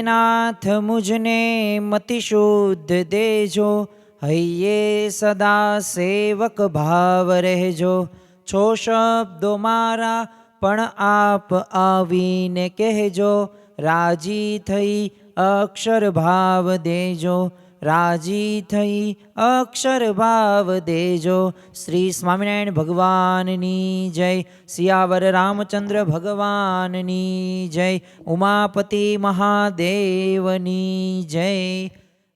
નાથ મુझને મતિ શુદ્ધ દેજો, હૈયે સદા સેવક ભાવ રહેજો। છો શબ્દો મારા પણ આપ આવીને કહેજો, રાજી થઈ અક્ષર ભાવ દેજો, રાજી થઈ અક્ષર ભાવ દેજો। શ્રી સ્વામિનારાયણ ભગવાનની જય। સિયાવર રામચંદ્ર ભગવાનની જય। ઉમાપતિ મહાદેવની જય।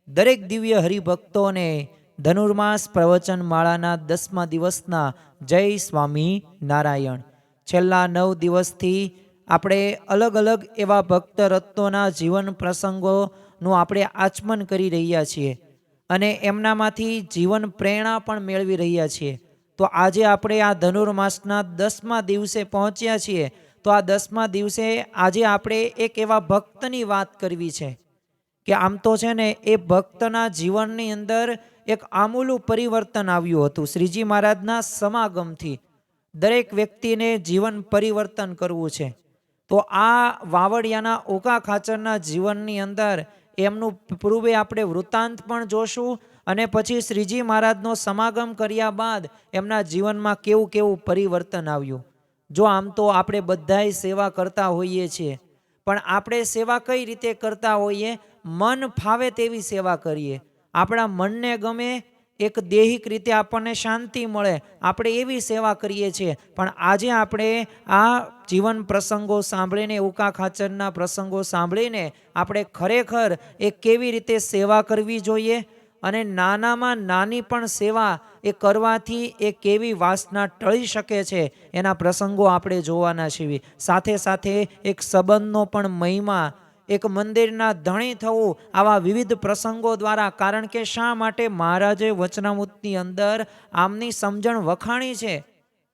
દરેક દિવ્ય હરિભક્તોને ધનુર્માસ પ્રવચન માળાના 10મા દિવસના જય સ્વામી નારાયણ। છેલ્લા 9 દિવસથી આપણે અલગ અલગ એવા ભક્ત રત્નોના જીવન પ્રસંગોનું આપણે આચમન કરી રહ્યા છીએ અને એમનામાંથી જીવન પ્રેરણા પણ મેળવી રહ્યા છીએ। તો આજે આપણે આ ધનુર્માસના 10મા દિવસે પહોંચ્યા છીએ। તો આ 10મા દિવસે આજે આપણે એક એવા ભક્તની વાત કરવી છે કે આમ તો છે ને એ ભક્તના જીવનની અંદર એક આમૂલું પરિવર્તન આવ્યું હતું। શ્રીજી મહારાજના સમાગમથી દરેક વ્યક્તિને જીવન પરિવર્તન કરવું છે। તો આ વાવડિયાના ઓકા ખાચરના જીવનની અંદર એમનું પૂર્વે આપણે વૃત્તાંત પણ જોશું અને પછી શ્રીજી મહારાજનો સમાગમ કર્યા બાદ એમના જીવનમાં કેવું કેવું પરિવર્તન આવ્યું। જો આમ તો આપણે બધાય સેવા કરતા હોઈએ છીએ, પણ આપણે સેવા કઈ રીતે કરતા હોઈએ? મન ફાવે તેવી સેવા કરીએ। આપણા મનને ગમે, એક દેહિક રીતે આપણને શાંતિ મળે, આપણે એવી સેવા કરીએ છીએ। પણ આજે આપણે આ જીવન પ્રસંગો સાંભળીને, ઉકા ખાચરના પ્રસંગો સાંભળીને આપણે ખરેખર એ કેવી રીતે સેવા કરવી જોઈએ અને નાનામાં નાની પણ સેવા એ કરવાથી એ કેવી વાસના ટળી શકે છે એના પ્રસંગો આપણે જોવાના છીએ। સાથે સાથે એક સંબંધનો પણ મહિમા, એક મંદિરના ધણી થવું, આવા વિવિધ પ્રસંગો દ્વારા। કારણ કે શા માટે મહારાજે વચનામૃતની અંદર આમની સમજણ વખાણી છે,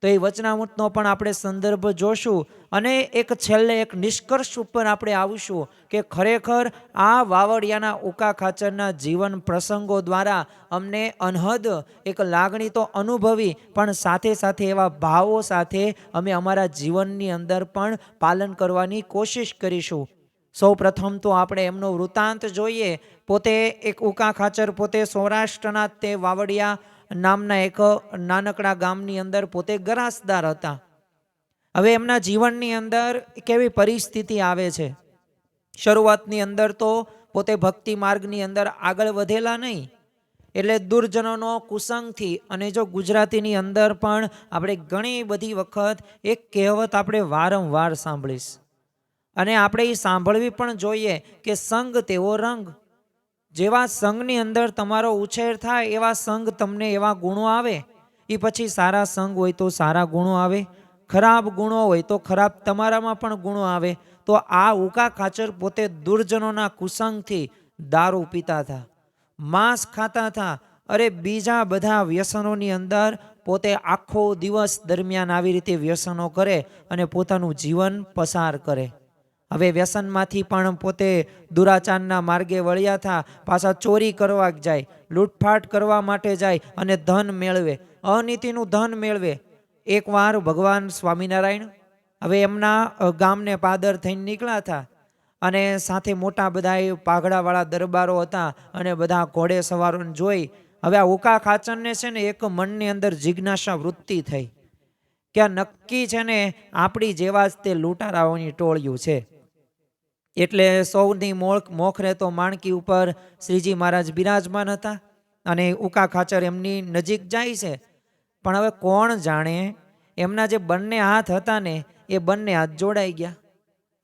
તો એ વચનામૃતનો પણ આપણે સંદર્ભ જોશું અને એક છેલ્લે એક નિષ્કર્ષ ઉપર આપણે આવીશું કે ખરેખર આ વાવડિયાના ઉકા ખાચરના જીવન પ્રસંગો દ્વારા અમને અનહદ એક લાગણી તો અનુભવી, પણ સાથે સાથે એવા ભાવો સાથે અમે અમારા જીવનની અંદર પણ પાલન કરવાની કોશિશ કરીશું। સૌ પ્રથમ તો આપણે એમનો વૃત્તાંત જોઈએ। પોતે એક ઉકા ખાચર, પોતે સૌરાષ્ટ્રના તે વાવડિયા નામના એક નાનકડા ગામની અંદર પોતે ગરાસદાર હતા। હવે એમના જીવનની અંદર કેવી પરિસ્થિતિ આવે છે? શરૂઆતની અંદર તો પોતે ભક્તિ માર્ગની અંદર આગળ વધેલા નહીં, એટલે દુર્જનોનો કુસંગથી, અને જો ગુજરાતીની અંદર પણ આપણે ઘણી બધી વખત એક કહેવત આપણે વારંવાર સાંભળીશ અને આપણે એ સાંભળવી પણ જોઈએ કે સંગ તેવો રંગ। જેવા સંઘની અંદર તમારો ઉછેર થાય એવા સંઘ તમને એવા ગુણો આવે। એ પછી સારા સંઘ હોય તો સારા ગુણો આવે, ખરાબ ગુણો હોય તો ખરાબ તમારામાં પણ ગુણો આવે। તો આ ઉકા ખાચર પોતે દુર્જનોના કુસંગથી દારૂ પીતા હતા, માંસ ખાતા હતા, અરે બીજા બધા વ્યસનોની અંદર પોતે આખો દિવસ દરમિયાન આવી રીતે વ્યસનો કરે અને પોતાનું જીવન પસાર કરે। હવે વ્યસનમાંથી પણ પોતે દુરાચારના માર્ગે વળ્યા હતા, પાછા ચોરી કરવા જાય, લૂંટફાટ કરવા માટે જાય અને ધન મેળવે, અનીતિનું ધન મેળવે। એકવાર ભગવાન સ્વામિનારાયણ હવે એમના ગામને પાદર થઈને નીકળ્યા હતા અને સાથે મોટા બધા પાઘડાવાળા દરબારો હતા અને બધા ઘોડે સવારોને જોઈ હવે આ ઉકા ખાચરને છે ને એક મનની અંદર જિજ્ઞાસા વૃત્તિ થઈ કે આ નક્કી છે ને આપણી જેવા જ તે લૂંટારાઓની ટોળિયું છે। એટલે સૌની મોખરે તો માણકી ઉપર શ્રીજી મહારાજ બિરાજમાન હતા અને ઉકા ખાચર એમની નજીક જાય છે। પણ હવે કોણ જાણે એમના જે બંને હાથ હતા ને એ બંને હાથ જોડાઈ ગયા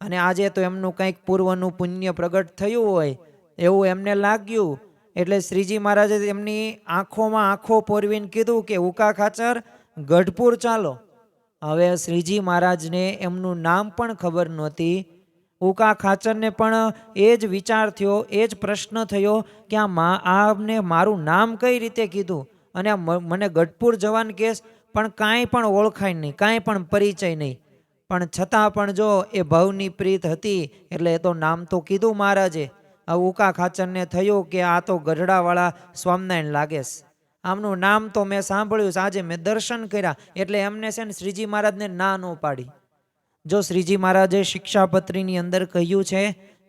અને આજે તો એમનું કંઈક પૂર્વનું પુણ્ય પ્રગટ થયું હોય એવું એમને લાગ્યું। એટલે શ્રીજી મહારાજે એમની આંખોમાં આંખો પોરવીને કીધું કે ઉકા ખાચર ગઢપુર ચાલો। હવે શ્રીજી મહારાજને એમનું નામ પણ ખબર નહોતી। ઉકા ખાચરને પણ એ જ વિચાર થયો, એ જ પ્રશ્ન થયો કે આમને મારું નામ કઈ રીતે કીધું અને મને ગઢપુર જવાનું કેસ, પણ કાંઈ પણ ઓળખાય નહીં, કાંઈ પણ પરિચય નહીં। પણ છતાં પણ જો એ ભવની પ્રીત હતી એટલે એ તો નામ તો કીધું મહારાજે। ઉકા ખાચરને થયું કે આ તો ગઢડાવાળા સ્વામિનારાયણ લાગે છે, આમનું નામ તો મેં સાંભળ્યું છે, આજે મેં દર્શન કર્યા, એટલે એમને છે ને શ્રીજી મહારાજને ના ન પાડી। જો શ્રીજી મહારાજે શિક્ષાપત્રીની અંદર કહ્યું છે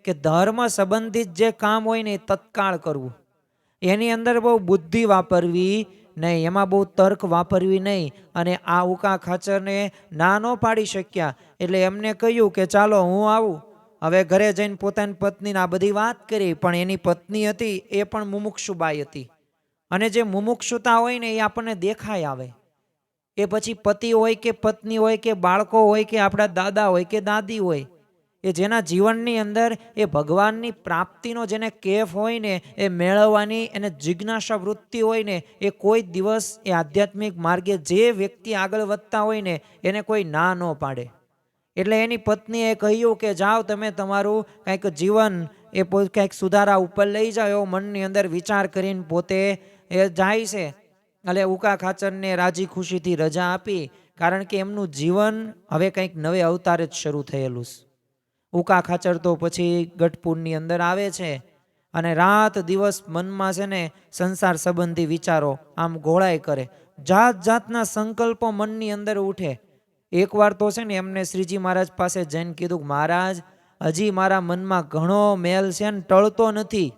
કે ધર્મ સંબંધિત જે કામ હોય ને એ તત્કાળ કરવું, એની અંદર બહુ બુદ્ધિ વાપરવી નહીં, એમાં બહુ તર્ક વાપરવી નહીં. અને આ ઉકા ખાચરને ના ન પાડી શક્યા એટલે એમને કહ્યું કે ચાલો હું આવું. હવે ઘરે જઈને પોતાની પત્નીને આ બધી વાત કરી, પણ એની પત્ની હતી એ પણ મુમુક્ષુબાઈ હતી. અને જે મુમુક્ષુતા હોય ને એ આપણને દેખાય આવે. એ પછી પતિ હોય કે પત્ની હોય કે બાળકો હોય કે આપણા દાદા હોય કે દાદી હોય, એ જેના જીવનની અંદર એ ભગવાનની પ્રાપ્તિનો જેને કેફ હોય ને, એ મેળવવાની એને જિજ્ઞાસા વૃત્તિ હોય ને, એ કોઈ દિવસ એ આધ્યાત્મિક માર્ગે જે વ્યક્તિ આગળ વધતા હોય ને એને કોઈ ના ન પાડે. એટલે એની પત્નીએ કહ્યું કે જાઓ તમે તમારું કંઈક જીવન એ કંઈક સુધારા ઉપર લઈ જાઓ, એવો મનની અંદર વિચાર કરીને પોતે એ જાય છે. એટલે ઉકા ખાચરને રાજી ખુશીથી રજા આપી, કારણ કે એમનું જીવન હવે કંઈક નવે અવતારે જ શરૂ થયેલું છે. ઉકા ખાચર તો પછી ગઢપુરની અંદર આવે છે અને રાત દિવસ મનમાં છે ને સંસાર સંબંધી વિચારો આમ ઘોળાય કરે, જાત જાતના સંકલ્પો મનની અંદર ઉઠે. એકવાર તો છે ને એમને શ્રીજી મહારાજ પાસે જઈને કીધું, મહારાજ હજી મારા મનમાં ઘણો મેલ છે ને ટળતો નથી.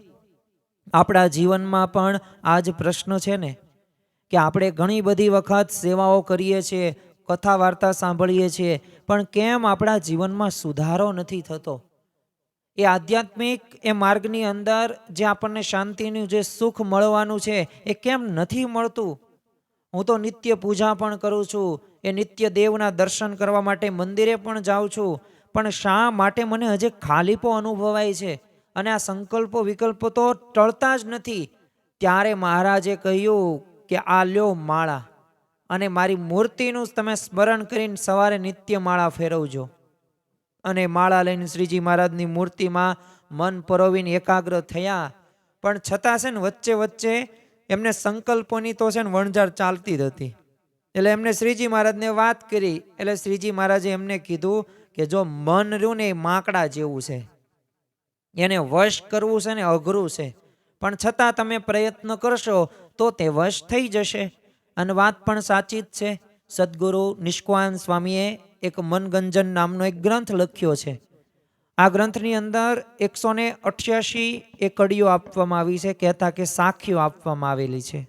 આપણા જીવનમાં પણ આ જ પ્રશ્ન છે ને કે આપણે ઘણી બધી વખત સેવાઓ કરીએ છીએ, કથા વાર્તા સાંભળીએ છીએ, પણ કેમ આપણા જીવનમાં સુધારો નથી થતો? એ આધ્યાત્મિક એ માર્ગની અંદર જે આપણને શાંતિનું જે સુખ મળવાનું છે એ કેમ નથી મળતું? હું તો નિત્ય પૂજા પણ કરું છું, એ નિત્ય દેવના દર્શન કરવા માટે મંદિરે પણ જાઉં છું, પણ શા માટે મને હજી ખાલીપો અનુભવાય છે અને આ સંકલ્પો વિકલ્પો તો ટળતા જ નથી? ત્યારે મહારાજે કહ્યું કે આ લ્યો માળા, અને મારી મૂર્તિનું તમે સ્મરણ કરીને સવારે નિત્ય માળા ફેરવજો. અને માળા લઈને શ્રીજી મહારાજની મૂર્તિમાં મન પરોવીને એકાગ્ર થયા. પણ છતાં છે ને વચ્ચે વચ્ચે એમને સંકલ્પોની તો છે ને વણઝાર ચાલતી જ હતી. એટલે એમને શ્રીજી મહારાજને વાત કરી, એટલે શ્રીજી મહારાજે એમને કીધું કે જો મન રહ્યું ને એ માકડા જેવું છે, એને વશ કરવું છે ને અઘરું છે, પણ છતાં તમે પ્રયત્ન કરશો તો તે વશ થઈ જશે. અને વાત પણ સાચી જ છે. સદગુરુ નિષ્કાન સ્વામીએ એક મનગંજન નામનો એક ગ્રંથ લખ્યો છે. આ ગ્રંથની અંદર 188 એ કડીઓ આપવામાં આવી છે, કહેતા કે સાખીઓ આપવામાં આવેલી છે.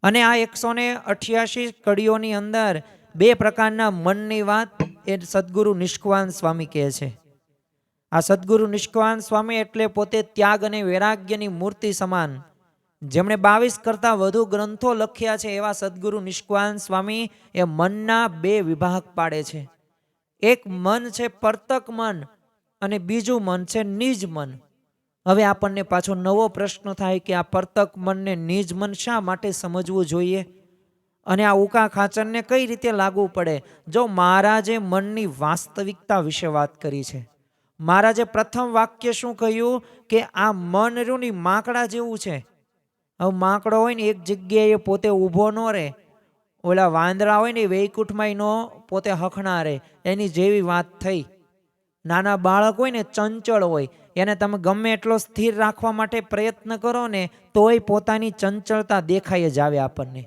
અને આ 188 કડીઓની અંદર બે પ્રકારના મનની વાત એ સદગુરુ નિષ્કાન સ્વામી કહે છે. આ સદગુરુ નિષ્કાન સ્વામી એટલે પોતે ત્યાગ અને વૈરાગ્યની મૂર્તિ સમાન, જેમણે 22 કરતાં વધુ ગ્રંથો લખ્યા છે એવા સદગુરુ નિષ્કાન સ્વામી એ મનના બે વિભાગ પાડે છે. એક મન છે પરતક મન અને બીજું મન છે નિજ મન. હવે આપણને પાછો નવો પ્રશ્ન થાય કે આ પરતક મનને નિજ મન શા માટે સમજવું જોઈએ અને આ ઉકા ખાચરને કઈ રીતે લાગુ પડે? જો મહારાજે મનની વાસ્તવિકતા વિશે વાત કરી છે. મહારાજે પ્રથમ વાક્ય શું કહ્યું કે આ મન રહ્યું ને માકડા જેવું છે. હવે માકડો હોય ને એક જગ્યાએ પોતે ઊભો ન રહે, ઓલા વાંદરા હોય ને વૈકુંઠમાં નો પોતે હખણા રહે, એની જેવી વાત થઈ. નાના બાળક હોય ને ચંચળ હોય, એને તમે ગમે એટલો સ્થિર રાખવા માટે પ્રયત્ન કરો ને તોય પોતાની ચંચળતા દેખાઈ જ આવે આપણને.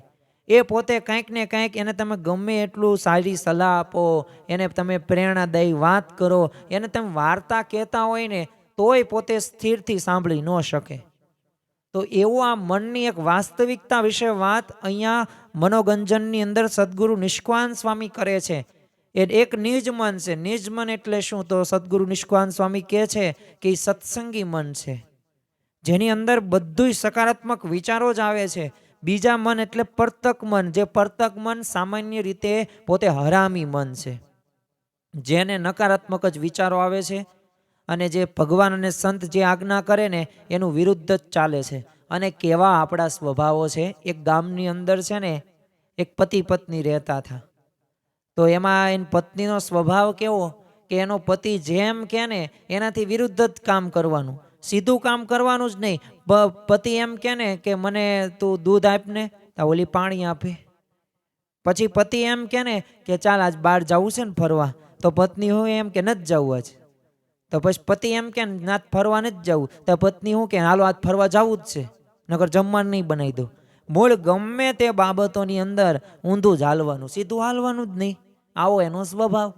એ પોતે કંઈક ને કંઈક એને તમે ગમે એટલું સારી સલાહ આપો, એને તમે પ્રેરણાદાયી વાત કરો, એને તમે વાર્તા કહેતા હોય ને તોય પોતે સ્થિરથી સાંભળી ન શકે. તો એવું આ મનની એક વાસ્તવિકતા વિશે વાત અહીંયા મનોગંજનની અંદર સદગુરુ નિષ્કાન સ્વામી કરે છે. એ એક નિજ મન છે. નિજ મન એટલે શું? તો સદગુરુ નિષ્કાન સ્વામી કહે છે કે એ સત્સંગી મન છે, જેની અંદર બધું સકારાત્મક વિચારો જ આવે છે. બીજા મન એટલે પરતક મન, જે પરતક મન સામાન્ય રીતે પોતે હરામી મન છે, જેને નકારાત્મક જ વિચારો આવે છે અને જે ભગવાન અને સંત જે આજ્ઞા કરે ને એનું વિરુદ્ધ જ ચાલે છે. અને કેવા આપણા સ્વભાવો છે. એક ગામની અંદર છે ને એક પતિ પત્ની રહેતા હતા. તો એમાં એની પત્નીનો સ્વભાવ કેવો કે એનો પતિ જેમ કે ને એનાથી વિરુદ્ધ જ કામ કરવાનું, સીધું કામ કરવાનું જ નહીં. પતિ એમ કે ને કે મને તું દૂધ આપને, તો ઓલી પાણી આપે. પછી પતિ એમ કે ને કે ચાલ આજ બહાર જવું છે ને ફરવા, તો પત્ની હું એમ કે નથી જવું આજ. તો પછી પતિ એમ કે ના ફરવા નથી જવું, તો પત્ની શું કે હાલો આજ ફરવા જવું જ છે, નકર જમવાનું નહીં બનાવી દઉં. મૂળ ગમે તે બાબતોની અંદર ઊંધું જ હાલવાનું, સીધું હાલવાનું જ નહીં. આવો એનો સ્વભાવ.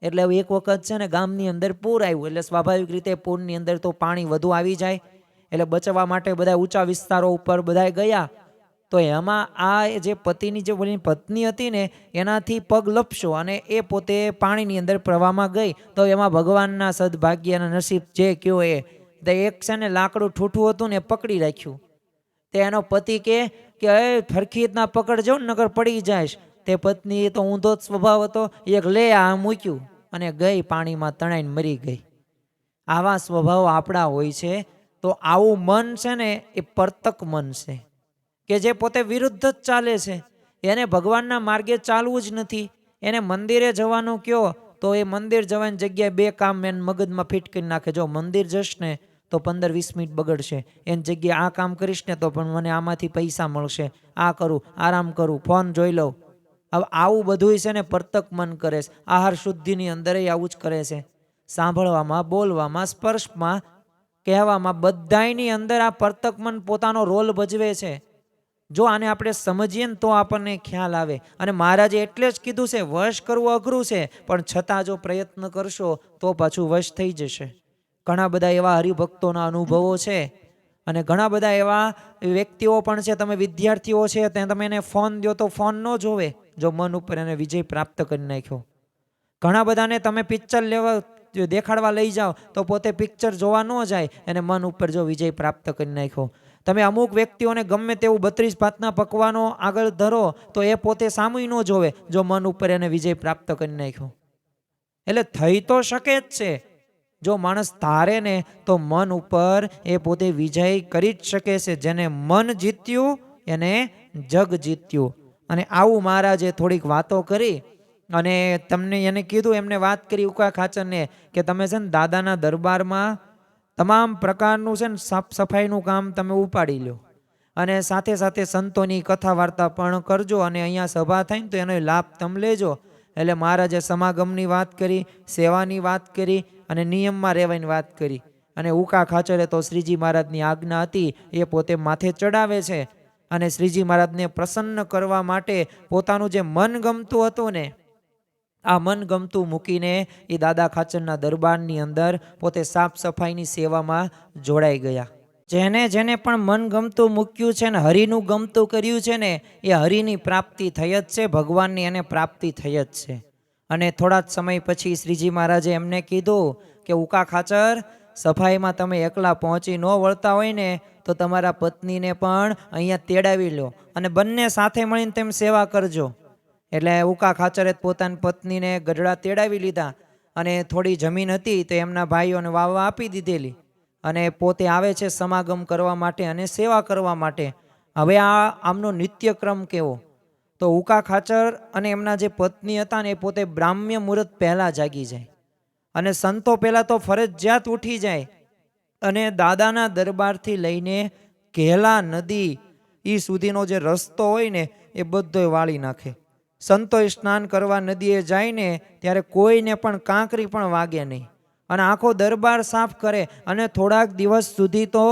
એટલે એક વખત છે ને ગામની અંદર પૂર આવ્યું, એટલે સ્વાભાવિક રીતે પૂરની અંદર તો પાણી વધુ આવી જાય, એટલે બચવા માટે બધા ઊંચા વિસ્તારો ઉપર બધા ગયા. તો એમાં આ જે પતિની જે બોલી પત્ની હતી ને એનાથી પગ લપસ્યો અને એ પોતે પાણીની અંદર પ્રવાહમાં ગઈ. તો એમાં ભગવાનના સદભાગ્યના નસીબ જે કયો એ એક છે ને લાકડું ઠૂઠું હતું ને પકડી રાખ્યું. તે એનો પતિ કે એ ફરખી રીતના પકડજો નકર પડી જાય. તે પત્ની તો ઊંધો જ સ્વભાવ હતો, એક લે આ મૂક્યું અને ગઈ પાણીમાં તણાઈને મરી ગઈ. આવા સ્વભાવ આપણા હોય છે. તો આવું મન છે ને એ પરતક મન છે કે જે પોતે વિરુદ્ધ જ ચાલે છે. એને ભગવાનના માર્ગે ચાલવું જ નથી. એને મંદિરે જવાનું કયો તો એ મંદિર જવાની જગ્યાએ બે કામ એને મગજમાં ફિટ કરી નાખે. જો મંદિર જશ ને તો 15-20 મિનિટ બગડશે, એની જગ્યાએ આ કામ કરીશ ને તો પણ મને આમાંથી પૈસા મળશે, આ કરું, આરામ કરું, ફોન જોઈ લઉં. હવે આવું બધું છે ને પરતક મન કરે છે. આહાર શુદ્ધિની અંદર આવું જ કરે છે. સાંભળવામાં, બોલવામાં, સ્પર્શમાં, કહેવામાં બધાની અંદર આ પરતક મન પોતાનો રોલ ભજવે છે. જો આને આપણે સમજીએ ને તો આપણને ખ્યાલ આવે. અને મહારાજે એટલે જ કીધું છે વશ કરવું અઘરું છે, પણ છતાં જો પ્રયત્ન કરશો તો પાછું વશ થઈ જશે. ઘણા બધા એવા હરિભક્તોના અનુભવો છે અને ઘણા બધા એવા વ્યક્તિઓ પણ છે. તમે વિદ્યાર્થીઓ છે ત્યાં તમે એને ફોન દો તો ફોન ન જોવે, જો મન ઉપર એને વિજય પ્રાપ્ત કરી નાખ્યો. ઘણા બધાને તમે પિક્ચર લેવા દેખાડવા લઈ જાઓ તો પોતે પિક્ચર જોવા ન જાય, એને મન ઉપર જો વિજય પ્રાપ્ત કરી નાખ્યો. તમે અમુક વ્યક્તિઓને ગમે તેવું 32 ભાતના પકવાનો આગળ ધરો તો એ પોતે સામુય ન જોવે, જો મન ઉપર એને વિજય પ્રાપ્ત કરી નાખ્યો. એટલે થઈ તો શકે જ છે. જો માણસ ધારે ને તો મન ઉપર એ પોતે વિજય કરી જ શકે છે. જેને મન જીત્યું એને જગ જીત્યું. અને આવું મહારાજે થોડીક વાતો કરી અને તમને એને કીધું, એમને વાત કરી ઉકા ખાચરને કે તમે છે ને દાદાના દરબારમાં તમામ પ્રકારનું છે ને સાફ સફાઈનું કામ તમે ઉપાડી લો અને સાથે સાથે સંતોની કથા વાર્તા પણ કરજો અને અહીંયા સભા થાય ને તો એનો લાભ તમે લેજો. એટલે મહારાજે સમાગમની વાત કરી, સેવાની વાત કરી અને નિયમમાં રહેવાની વાત કરી. અને ઉકા ખાચરે તો શ્રીજી મહારાજની આજ્ઞા હતી એ પોતે માથે ચડાવે છે અને શ્રીજી મહારાજને પ્રસન્ન કરવા માટે પોતાનું જે મન ગમતું હતું ને આ મન ગમતું મૂકીને એ દાદા ખાચરના દરબારની અંદર પોતે સાફ સફાઈની સેવામાં જોડાઈ ગયા. જેને જેને પણ મન ગમતું મૂક્યું છે ને હરિનું ગમતું કર્યું છે ને એ હરિની પ્રાપ્તિ થઈ જ છે, ભગવાનની એને પ્રાપ્તિ થઈ જ છે. અને થોડા જ સમય પછી શ્રીજી મહારાજે એમને કીધું કે ઉકા ખાચર, સફાઈમાં તમે એકલા પહોંચી ન વળતા હોય ને તો તમારા પત્નીને પણ અહીંયા તેડાવી લો અને બંને સાથે મળીને તેમ સેવા કરજો. એટલે ઉકા ખાચરે પોતાની પત્નીને ગઢડા તેડાવી લીધા અને થોડી જમીન હતી તો એમના ભાઈઓને વાવવા આપી દીધેલી અને પોતે આવે છે સમાગમ કરવા માટે અને સેવા કરવા માટે. હવે આમનો નિત્યક્રમ કેવો, તો ઉકા ખાચર અને એમના જે પત્ની હતા ને એ પોતે બ્રાહ્મ્ય મુહૂર્ત પહેલાં જાગી જાય અને સંતો પહેલાં તો ફરજિયાત ઉઠી જાય અને દાદાના દરબારથી લઈને ઘેલા નદી એ સુધીનો જે રસ્તો હોય ને એ બધો વાળી નાખે. સંતો સ્નાન કરવા નદીએ જાય ને ત્યારે કોઈને પણ કાંકરી પણ વાગે નહીં અને આખો દરબાર સાફ કરે. અને થોડાક દિવસ સુધી તો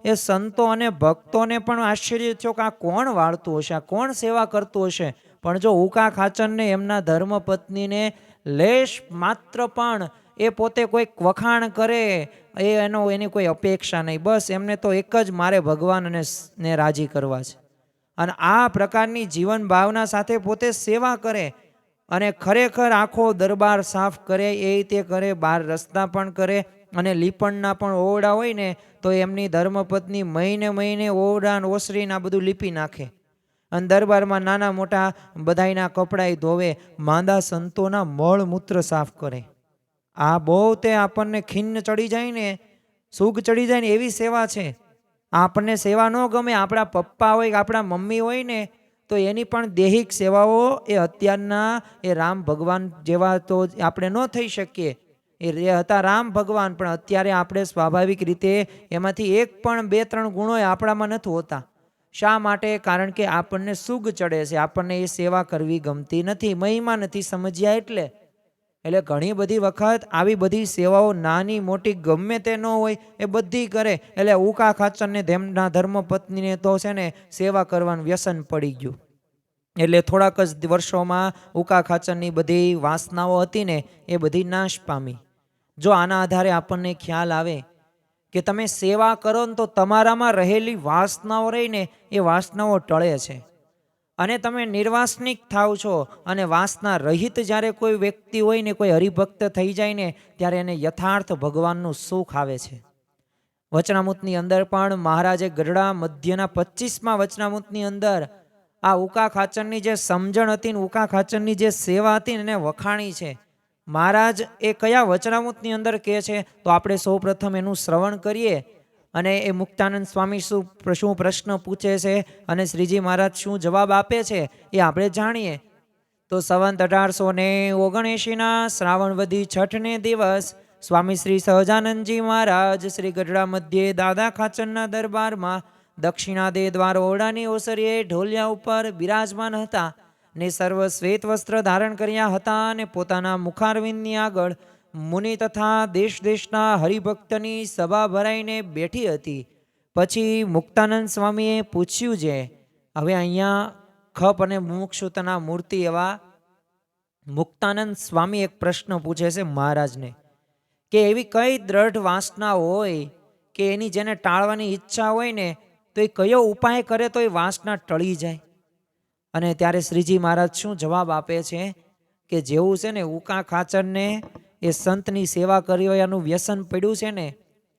એ સંતો અને ભક્તોને પણ આશ્ચર્ય થયો કે આ કોણ વાળતું હશે, આ કોણ સેવા કરતું હશે. પણ જો ઉકા ખાચરને એમના ધર્મપત્નીને લેશ માત્ર પણ એ પોતે કોઈક વખાણ કરે એની કોઈ અપેક્ષા નહીં. બસ એમને તો એક જ મારે ભગવાનને રાજી કરવા છે અને આ પ્રકારની જીવન ભાવના સાથે પોતે સેવા કરે અને ખરેખર આખો દરબાર સાફ કરે એ રીતે કરે, બહાર રસ્તા પણ કરે અને લીપણના પણ ઓરડા હોય ને તો એમની ધર્મપત્ની મહિને ઓરડા ઓસરીને આ બધું લીપી નાખે અને દરબારમાં નાના મોટા બધાયના કપડાં ધોવે, માંદા સંતોના મળમૂત્ર સાફ કરે. આ બહુ તે આપણને ખિન્ન ચડી જાય ને, સુગ ચડી જાય ને એવી સેવા છે. આપણને સેવા ન ગમે, આપણા પપ્પા હોય આપણા મમ્મી હોય ને તો એની પણ દૈહિક સેવાઓ એ અત્યારના એ રામ ભગવાન જેવા તો આપણે ન થઈ શકીએ. એ હતા રામ ભગવાન, પણ અત્યારે આપણે સ્વાભાવિક રીતે એમાંથી એક પણ 2-3 ગુણો આપણામાં નથી હોતા. શા માટે? કારણ કે આપણને સુગ ચડે છે, આપણને એ સેવા કરવી ગમતી નથી, મહિમા નથી સમજ્યા. એટલે ઘણી બધી વખત આવી બધી સેવાઓ નાની મોટી ગમે તે ન હોય એ બધી કરે. એટલે ઉકા ખાચરને તેમના ધર્મપત્નીને તો છે ને સેવા કરવાનું વ્યસન પડી ગયું. એટલે થોડાક જ વર્ષોમાં ઉકા ખાચરની બધી વાસનાઓ હતી ને એ બધી નાશ પામી. જો આના આધારે આપણને ખ્યાલ આવે કે તમે સેવા કરો ને તો તમારામાં રહેલી વાસનાઓ રહીને એ વાસનાઓ ટળે છે, અને તમે નિર્વાસનિક થાવ છો, અને વાસના રહિત જ્યારે કોઈ વ્યક્તિ હોય ને, કોઈ હરિભક્ત થઈ જાય ને, ત્યારે એને યથાર્થ ભગવાનનું સુખ આવે છે. વચનામૃતની અંદર પણ મહારાજે ગઢડા મધ્યના 25મા વચનામૃતની અંદર આ ઉકા ખાચરની જે સમજણ હતી ને ઉકા ખાચરની જે સેવા હતી ને એને વખાણી છે. મહારાજ એ કયા વચનામૃતની અંદર કહે છે તો આપણે સૌ પ્રથમ એનું શ્રવણ કરીએ, અને એ મુક્તાનંદ સ્વામી શું પ્રશ્ન પૂછે છે અને શ્રીજી મહારાજ શું જવાબ આપે છે એ આપણે જાણીએ. તો સંવત 1879 શ્રાવણ વધી છઠને દિવસ સ્વામી શ્રી સહજાનંદજી મહારાજ શ્રી ગઢડા મધ્યે દાદા ખાચરના દરબારમાં દક્ષિણાદે દ્વાર ઓરડાની ઓસરીએ ઢોલિયા ઉપર બિરાજમાન હતા, ને સર્વ શ્વેત વસ્ત્ર ધારણ કર્યા હતા, અને પોતાના મુખારવિંદની આગળ મુનિ તથા દેશ દેશના હરિભક્તની સભા ભરાઈને બેઠી હતી. પછી મુક્તાનંદ સ્વામીએ પૂછ્યું છે, હવે અહીંયા ખપ અને મુમુક્ષુતાના મૂર્તિ એવા મુક્તાનંદ સ્વામી એક પ્રશ્ન પૂછે છે મહારાજને કે એવી કઈ દ્રઢ વાસના હોય કે એની જેને ટાળવાની ઈચ્છા હોય ને તો એ કયો ઉપાય કરે તો એ વાસના ટળી જાય. અને ત્યારે શ્રીજી મહારાજ શું જવાબ આપે છે કે જેવું છે ને ઉકા ખાચરને એ સંતની સેવા કરી એનું વ્યસન પડ્યું છે ને,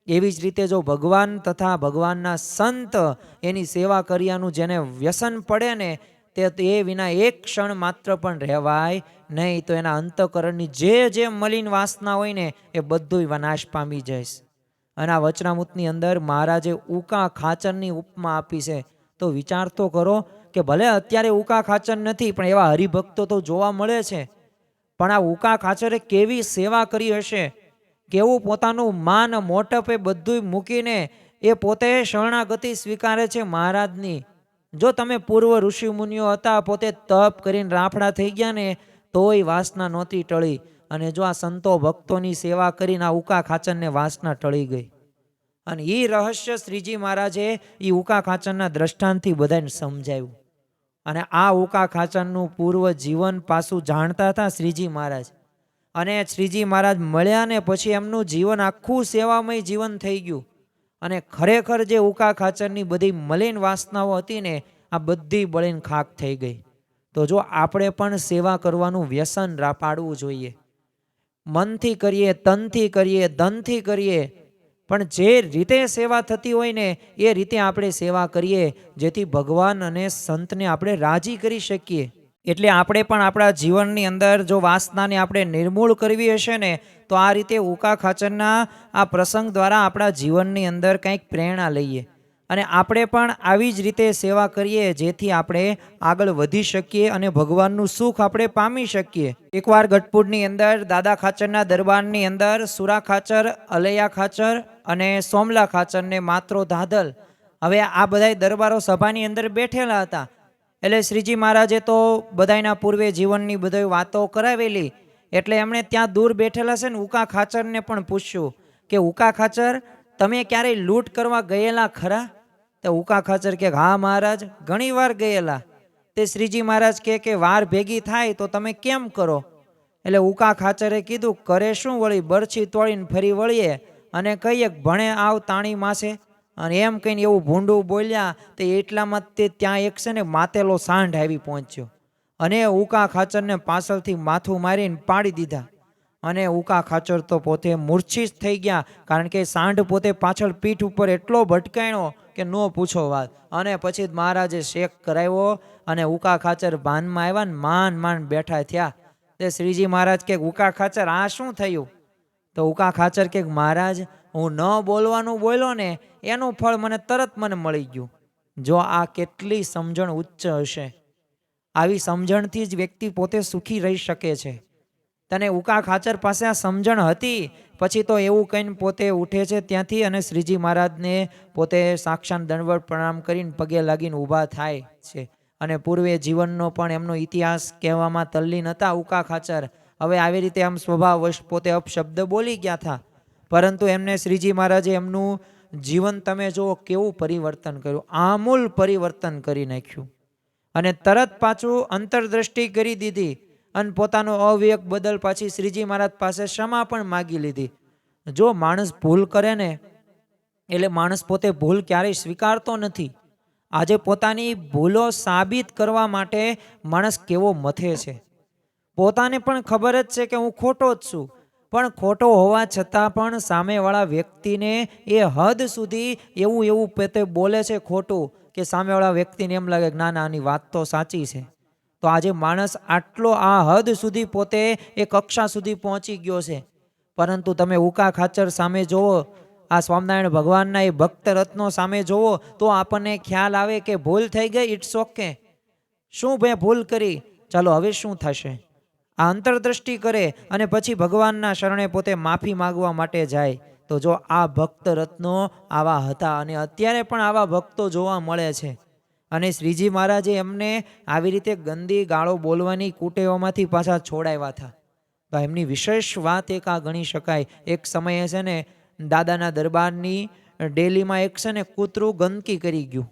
એવી જ રીતે જો ભગવાન તથા ભગવાનના સંત એની સેવા કર્યાનું જેને વ્યસન પડે ને તે વિના એક ક્ષણ માત્ર પણ રહેવાય નહીં, તો એના અંતઃકરણની જે મલિન વાસના હોય ને એ બધું વિનાશ પામી જઈશ. અને આ વચનામૃતની અંદર મહારાજે ઉકા ખાચરની ઉપમા આપી છે. તો વિચાર તો કરો કે ભલે અત્યારે ઉકા ખાચર નથી પણ એવા હરિભક્તો તો જોવા મળે છે, પણ આ ઉકા ખાચરે કેવી સેવા કરી હશે, કેવું પોતાનું માન મોટપ એ બધું મૂકીને એ પોતે શરણાગતિ સ્વીકારે છે મહારાજની. જો તમે પૂર્વ ઋષિ મુનિઓ હતા, પોતે તપ કરીને રાફડા થઈ ગયા ને તોય વાસના નહોતી ટળી, અને જો આ સંતો ભક્તોની સેવા કરીને આ ઉકા ખાચરને વાસના ટળી ગઈ. અને એ રહસ્ય શ્રીજી મહારાજે એ ઉકા ખાચરના દ્રષ્ટાંતથી બધાને સમજાવ્યું. અને આ ઉકા ખાચરનું પૂર્વ જીવન પાછું જાણતા હતા શ્રીજી મહારાજ, અને શ્રીજી મહારાજ મળ્યા ને પછી એમનું જીવન આખું સેવામય જીવન થઈ ગયું. અને ખરેખર જે ઉકા ખાચરની બધી મલિન વાસનાઓ હતી ને આ બધી બળીને ખાક થઈ ગઈ. તો જો આપણે પણ સેવા કરવાનું વ્યસન પાડવું જોઈએ. મનથી કરીએ, તનથી કરીએ, ધનથી કરીએ, પણ જે રીતે સેવા થતી હોય ને એ રીતે આપણે સેવા કરીએ, જેથી ભગવાન અને સંતને આપણે રાજી કરી શકીએ. એટલે આપણે પણ આપણા જીવનની અંદર જો વાસનાને આપણે નિર્મૂળ કરવી હશે ને તો આ રીતે ઉકા ખાચરના આ પ્રસંગ દ્વારા આપણા જીવનની અંદર કંઈક પ્રેરણા લઈએ, અને આપણે પણ આવી જ રીતે સેવા કરીએ જેથી આપણે આગળ વધી શકીએ અને ભગવાનનું સુખ આપણે પામી શકીએ. એકવાર ગઢપુરની અંદર દાદા ખાચરના દરબારની અંદર સુરા ખાચર, અલૈયા ખાચર અને સોમલા ખાચરને માત્રો ધાધલ, હવે આ બધા દરબારો સભાની અંદર બેઠેલા હતા. એટલે શ્રીજી મહારાજે તો બધાના પૂર્વે જીવનની બધી વાતો કરાવેલી, એટલે એમણે ત્યાં દૂર બેઠેલા છે ને ઉકા ખાચરને પણ પૂછ્યું કે ઉકા ખાચર, તમે ક્યારેય લૂંટ કરવા ગયેલા ખરા? તો ઉકા ખાચર કે હા મહારાજ, ઘણી વાર ગયેલા. તે શ્રીજી મહારાજ કે વાર ભેગી થાય તો તમે કેમ કરો? એટલે ઉકા ખાચરે કીધું, કરે શું વળી, બરછી તોડીને ફરી વળીએ અને કહીએ ભણે આવ તાણી માસે, અને એમ કહીને એવું ભૂંડું બોલ્યા તે એટલામાં તે ત્યાં એક છે ને માતેલો સાંઢ આવી પહોંચ્યો, અને ઉકા ખાચરને પાછળથી માથું મારીને પાડી દીધા. અને ઉકા ખાચર તો પોતે મૂર્છિત થઈ ગયા, કારણ કે સાંઢ પોતે પાછળ પીઠ ઉપર એટલો ભટકાણો કે ન પૂછો વાત. અને પછી મહારાજે શેક કરાવ્યો અને ઉકા ખાચર ભાનમાં આવ્યા ને માંડ બેઠા થયા. તે શ્રીજી મહારાજ કે ઉકા ખાચર આ શું થયું? તો ઉકા ખાચર કે મહારાજ, હું ન બોલવાનું બોલ્યો ને એનું ફળ મને તરત મળી ગયું. જો આ કેટલી સમજણ ઉચ્ચ હશે! આવી સમજણથી જ વ્યક્તિ પોતે સુખી રહી શકે છે. તને ઉકા ખાચર પાસે આ સમજણ હતી, પછી તો એવું કહીને પોતે ઉઠે છે ત્યાંથી અને શ્રીજી મહારાજને પોતે સાક્ષાત દંડવત પ્રણામ કરીને પગે લાગીને ઊભા થાય છે. અને પૂર્વે જીવનનો પણ એમનો ઇતિહાસ કહેવામાં તલ્લીન હતા ઉકા ખાચર. હવે આવી રીતે આમ સ્વભાવવશ પોતે અપશબ્દ બોલી ગયા હતા, પરંતુ એમને શ્રીજી મહારાજે એમનું જીવન તમે જુઓ કેવું પરિવર્તન કર્યું, આમૂલ પરિવર્તન કરી નાખ્યું. અને તરત પાછું અંતરદ્રષ્ટિ કરી દીધી અને પોતાનો અવિવેક બદલ પાછી શ્રીજી મહારાજ પાસે ક્ષમા પણ માગી લીધી. જો માણસ ભૂલ કરે ને એટલે માણસ પોતે ભૂલ ક્યારેય સ્વીકારતો નથી. આજે પોતાની ભૂલો સાબિત કરવા માટે માણસ કેવો મથે છે. પોતાને પણ ખબર જ છે કે હું ખોટો જ છું, પણ ખોટો હોવા છતાં પણ સામેવાળા વ્યક્તિને એ હદ સુધી એવું પોતે બોલે છે ખોટું કે સામેવાળા વ્યક્તિને એમ લાગે કે ના ના આની વાત તો સાચી છે. તો આજે માણસ આટલો આ હદ સુધી પોતે એ કક્ષા સુધી પહોંચી ગયો છે. પરંતુ તમે ઉકા ખાચર સામે જોવો, આ સ્વામિનારાયણ ભગવાનના એ ભક્ત રત્નો સામે જોવો તો આપણને ખ્યાલ આવે કે ભૂલ થઈ ગઈ, ઇટ્સ ઓકે. શું ભાઈ ભૂલ કરી, ચાલો હવે શું થશે, આ અંતરદ્રષ્ટિ કરે અને પછી ભગવાનના શરણે પોતે માફી માંગવા માટે જાય. તો જો આ ભક્ત રત્નો આવા હતા અને અત્યારે પણ આવા ભક્તો જોવા મળે છે. અને શ્રીજી મહારાજે એમને આવી રીતે ગંદી ગાળો બોલવાની કુટેવોમાંથી પાછા છોડાવ્યા હતા. તો એમની વિશેષ વાત એક આ ગણી શકાય. એક સમયે છે ને દાદાના દરબારની ડેલીમાં એક છે ને કૂતરું ગંદકી કરી ગયું.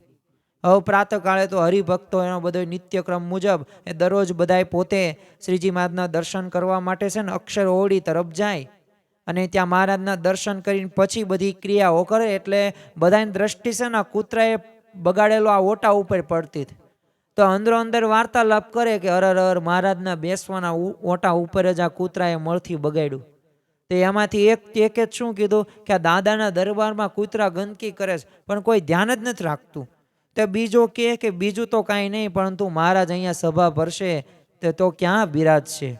હવે પ્રાતઃકાળે તો હરિભક્તો એનો બધો નિત્યક્રમ મુજબ એ દરરોજ બધાય પોતે શ્રીજી મહારાજના દર્શન કરવા માટે છે ને અક્ષર ઓરડી તરફ જાય અને ત્યાં મહારાજના દર્શન કરીને પછી બધી ક્રિયાઓ કરે. એટલે બધાની દ્રષ્ટિ છે ને કૂતરાએ બગાડેલો આ ઓટા ઉપર પડતી. તો અંદરો અંદર વાર્તાલાપ કરે કે અરર મહારાજના બેસવાના ઓટા ઉપર જ આ કૂતરાએ મળથી બગાડ્યું. તો એમાંથી એક જ શું કીધું કે આ દાદાના દરબારમાં કૂતરા ગંદકી કરે છે પણ કોઈ ધ્યાન જ નથી રાખતું. તો બીજો કે બીજું તો કાંઈ નહીં, પરંતુ મહારાજ અહીંયા સભા ભરશે તો ક્યાં બિરાજશે.